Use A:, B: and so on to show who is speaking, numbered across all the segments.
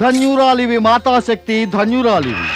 A: ధన్యురాలివి మాతాశక్తి, ధన్యురాలివి.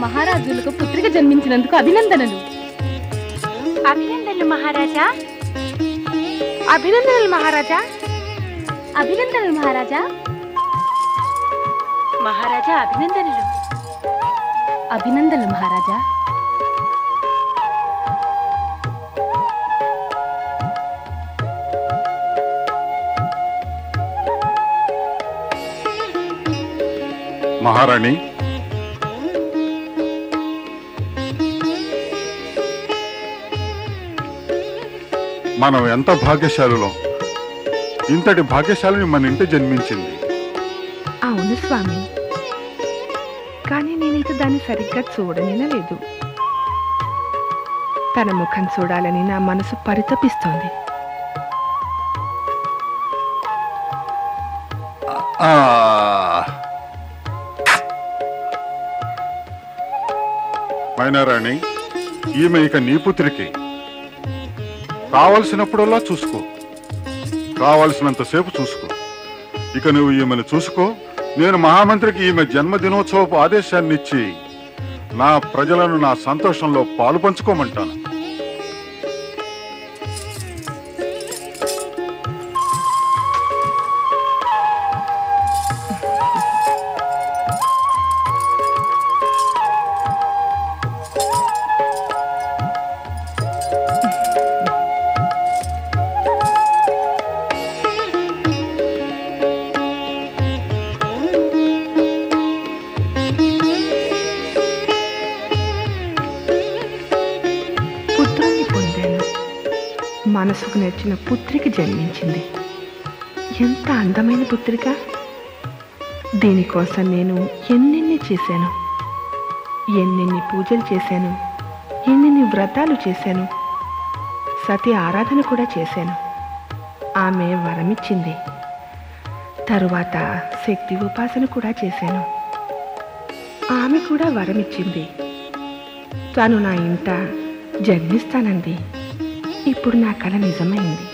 B: మహారాజులకు పుత్రిక జన్మించినందుకు అభినందనలు.
C: అభినందనలు మహారాజా. అభినందనలు మహారాజా.
B: అభినందనలు మహారాజా.
C: మహారాజా అభినందనలు.
B: అభినందనలు మహారాజా.
D: మహారాణి, మనం ఎంత భాగ్యశాలులో. ఇంతటి భాగ్యశాలిని మన ఇంటి జన్మించింది.
C: అవును స్వామి, కానీ నేనైతే దాన్ని సరిగ్గా చూడనినా లేదు. తన ముఖం చూడాలని నా మనసు పరితపిస్తోంది.
D: మైనారాణి, ఈమె ఇక నీ పుత్రికి. కావలసినప్పుడల్లా చూసుకో, కావలసినంతసేపు చూసుకో. ఇక నువ్వు ఈమెను చూసుకో. నేను మహామంత్రికి ఈమె జన్మదినోత్సవపు ఆదేశాన్ని ఇచ్చి నా ప్రజలను నా సంతోషంలో పాలు పంచుకోమంటాను. మనసుకు నచ్చిన పుత్రిక జన్మించింది. ఎంత అందమైన పుత్రిక! దీనికోసం నేను ఎన్నెన్ని చేశాను, ఎన్నెన్ని పూజలు చేశాను, ఎన్నెన్ని వ్రతాలు చేశాను, సతి ఆరాధన కూడా చేశాను. ఆమె వరమిచ్చింది. తరువాత శక్తి ఉపాసన కూడా చేశాను. ఆమె కూడా వరమిచ్చింది. తాను నా ఇంట జన్మిస్తానంది. ఇప్పుడు నా కల నిజమైంది.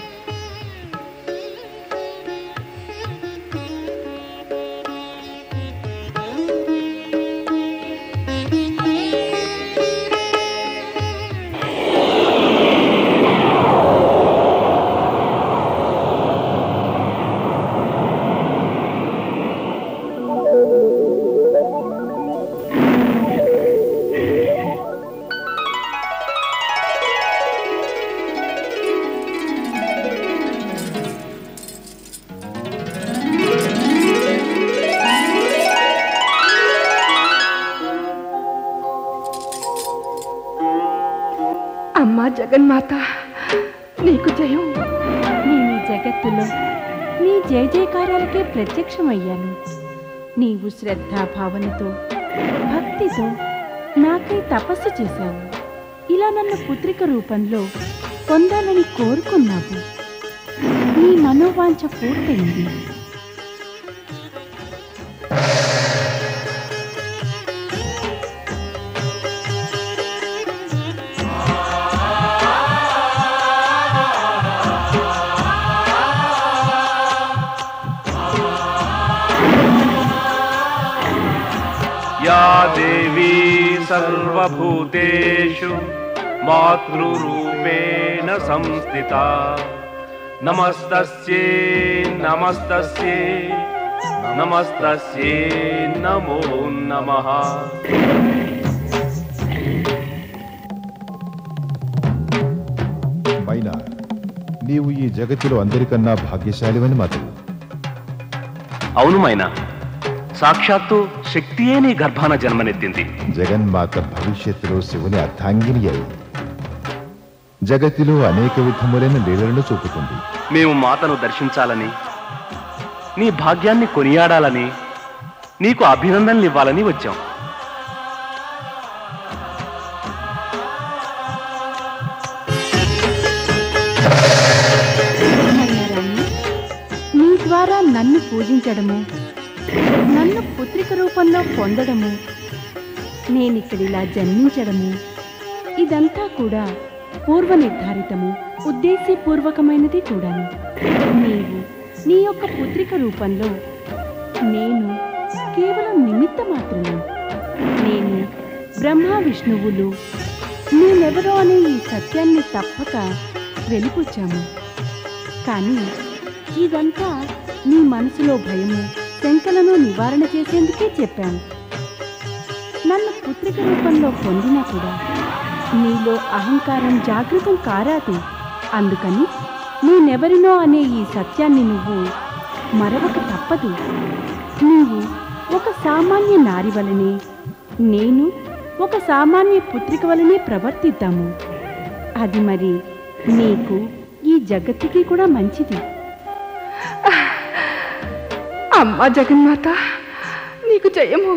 D: అమ్మా జగన్మాత, నీకు జయం.
B: నేను ఈ జగత్తులో నీ జయ జయకారాలకే ప్రత్యక్షమయ్యాను. నీవు శ్రద్ధాభావనతో, భక్తితో నాకై తపస్సు చేశావు. ఇలా నన్ను పుత్రిక రూపంలో పొందాలని కోరుకున్నావు. నీ మనోవాంఛ పూర్తయింది.
E: या देवी सर्वभूतेषु मातृरूपेण संस्थिता नमस्तस्यै नमस्तस्यै नमस्तस्यै नमो नमः।
F: మైనా, నీవు ఈ జగత్తులో అందరికన్నా భాగ్యశాలివని మాత్రం.
E: అవును మైనా, సాక్షాత్తు శక్తియే నీ గర్భాన జన్మనెత్తింది.
F: జగన్మాత భవిష్యత్తులో శివుని అర్ధాంగిని అయి జగతిలో అనేక విధములైన లీలలను చూపుతుంది.
E: మేము మాతను దర్శించాలని, నీ భాగ్యాన్ని కొనియాడాలని, నీకు అభినందనలు ఇవ్వాలని వచ్చాం.
B: నీ ద్వారా నన్ను పూజించడము, నన్ను పుత్రిక రూపంలో పొందడము, నేనిక్కడిలా జన్మించడము, ఇదంతా కూడా పూర్వ నిర్ధారితము, ఉద్దేశపూర్వకమైనది కూడాను. నీవు నీ యొక్క పుత్రిక రూపంలో, నేను కేవలం నిమిత్త మాత్రమే. నేను బ్రహ్మ విష్ణువులు నేనెవరో అనే ఈ సత్యాన్ని తప్పక వెలిపుచ్చాము. కానీ ఇదంతా నీ మనసులో భయము, శంకలను నివారణ చేసేందుకే చెప్పాను. నన్ను పుత్రిక రూపంలో పొందినా కూడా నీలో అహంకారం జాగృతం కారాదు. అందుకని నేనెవరినో అనే ఈ సత్యాన్ని నువ్వు మరవక తప్పదు. నీవు ఒక సామాన్య నారి వలనే, నేను ఒక సామాన్య పుత్రిక వలనే ప్రవర్తిద్దాము. అది మరి నీకు ఈ జగత్తుకి కూడా మంచిది.
C: అమ్మా జగన్మాత, నీకు జయము.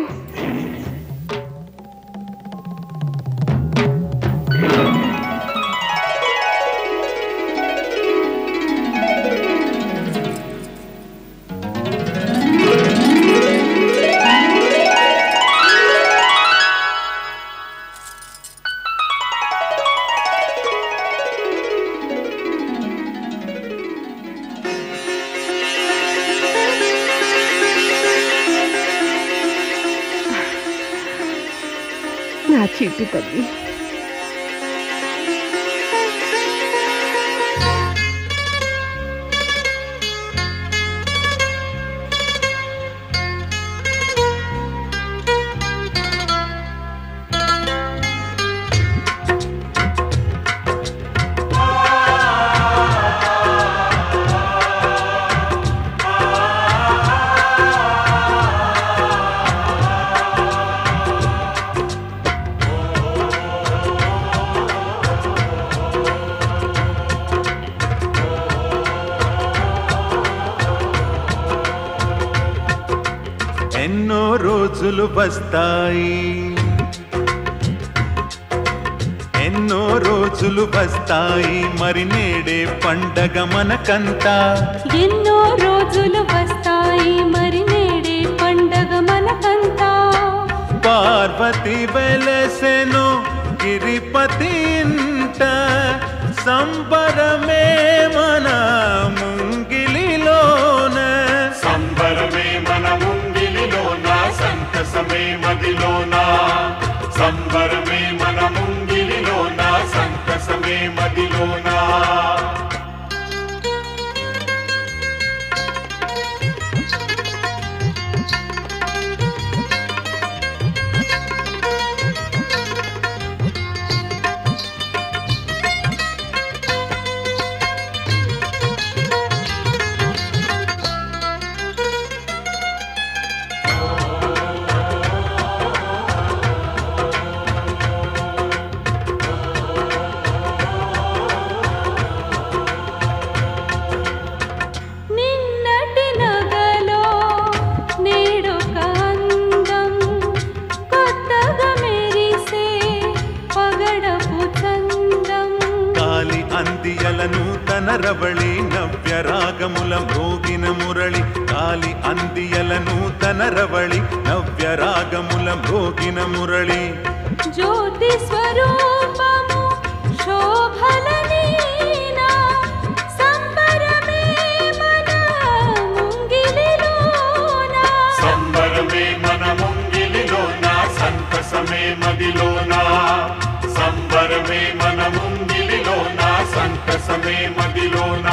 C: నా చిట్టి తల్లి,
G: ఎన్నో రోజులు వస్తాయి, ఎన్నో రోజులు వస్తాయి, మరి నేడే పండగ మనకంతా.
H: ఎన్నో రోజులు వస్తాయి, మరి నేడే పండగ మనకంతా.
G: పార్వతి వెలసెను గిరిపతి ఇంట, సంబరమే మన ముంగిలిలోన,
D: సంబరమే మన ముంగిలిలోన, సంతసమే మదిలోన, సంబరమే మన ముంగిలిలోన, సంతసమే మదిలోన.
G: రవళి నవ్య రాగముల మ్రోగిన మురళి, కాలి అందియల నూతన రవళి నవ్య రాగముల మ్రోగిన మురళి.
H: జ్యోతి స్వరూపము శోభల నీనా, సంబరమే మన ముంగిలిలోన,
D: సంబరమే మన ముంగిలిలోన, సంతసమే మదిలోన, సంబరమే మన ముంగిలిలోన, సంతసమే మదిలోన.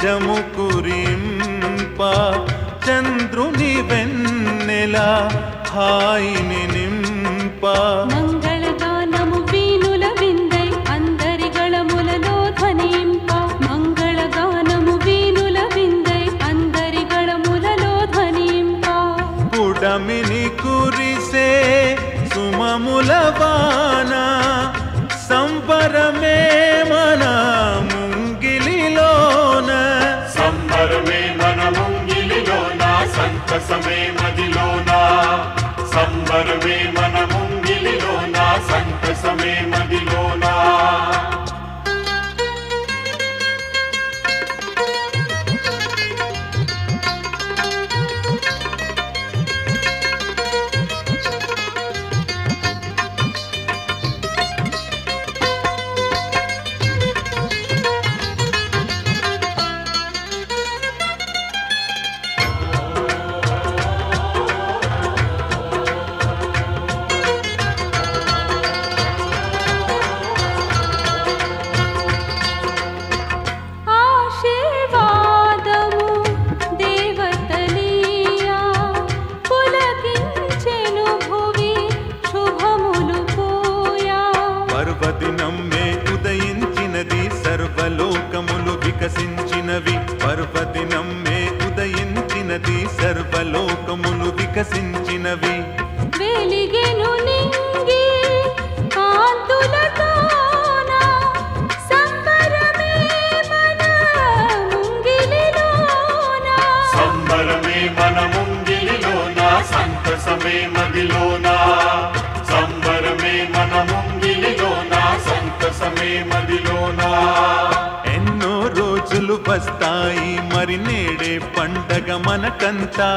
G: తేజము కురింప చంద్రుని వెన్నెల హాయిని నింప
H: మంగళగానము వీణుల విందై అందరి గళములలో ధ్వనింప మంగళగానము వీణుల విందై అందరి గళములలో ధ్వనింప
G: పుడమిని కురిసే సుమముల వాన సంబరమే మన ముంగిలిలోన
I: సంబరమే మన ముంగిలిలోన సంతసమే మదిలోన సంబరమే మన ముంగిలిలోన సంతసమే మదిలోన
G: సర్వలోకములు వికసించినవి పర్వదినమ్మే ఉదయించినది సర్వలోకములు వికసించినవి
H: వెలిగెను నింగి కాంతులతోన సంబరమే మన ముంగిలిలోన
I: సంబరమే మన ముంగిలిలోన సంతసమే మదిలోన సంబరమే మన ముంగిలిలోన సంతసమే మదిలోన
G: ఎన్నో రోజులు వస్తాయి మరి నేడే పండగ మనకంతా